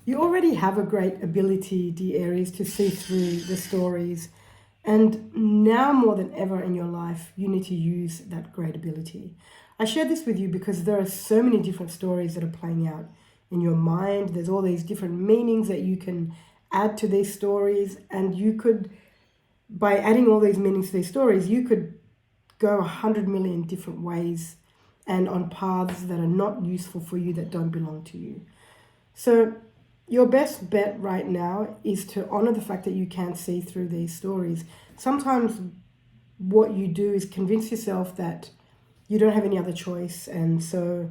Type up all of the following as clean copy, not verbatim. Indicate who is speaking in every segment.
Speaker 1: You already have a great ability, dear Aries, to see through the stories. And now more than ever in your life, you need to use that great ability. I share this with you because there are so many different stories that are playing out in your mind. There's all these different meanings that you can add to these stories. And you could, by adding all these meanings to these stories, you could go 100 million different ways and on paths that are not useful for you, that don't belong to you. So your best bet right now is to honor the fact that you can see through these stories. Sometimes what you do is convince yourself that you don't have any other choice. And so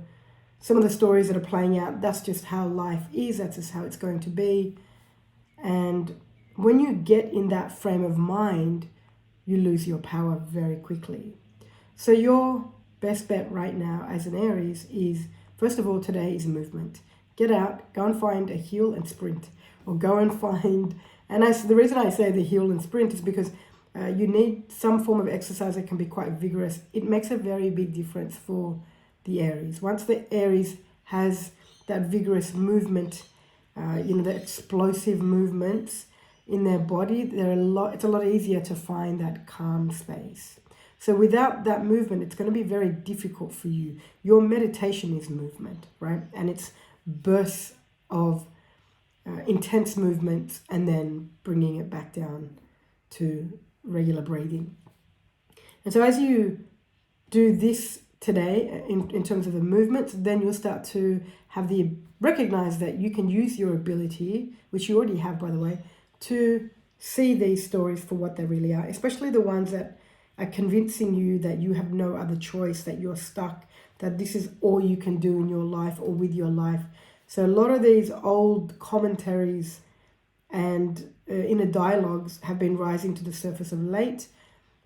Speaker 1: some of the stories that are playing out, that's just how life is. That's just how it's going to be. And when you get in that frame of mind, you lose your power very quickly. So your best bet right now as an Aries is, first of all, today is movement. Get out, go and find a hill and sprint, or go and find, and the reason I say the hill and sprint is because you need some form of exercise that can be quite vigorous. It makes a very big difference for the Aries. Once the Aries has that vigorous movement, the explosive movements in their body, it's a lot easier to find that calm space. So without that movement, it's going to be very difficult for you. Your meditation is movement, right? And it's bursts of intense movements and then bringing it back down to regular breathing. And so as you do this today in terms of the movements, then you'll start to recognize that you can use your ability, which you already have, by the way, to see these stories for what they really are, especially the ones that are convincing you that you have no other choice, that you're stuck, that this is all you can do in your life or with your life. So a lot of these old commentaries and inner dialogues have been rising to the surface of late.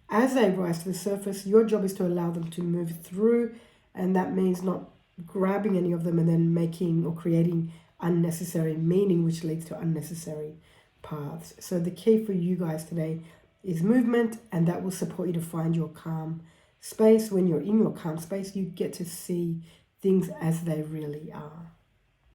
Speaker 1: As they rise to the surface, your job is to allow them to move through, and that means not grabbing any of them and then making or creating unnecessary meaning, which leads to unnecessary paths. So the key for you guys today is movement, and that will support you to find your calm space. When you're in your calm space, you get to see things as they really are.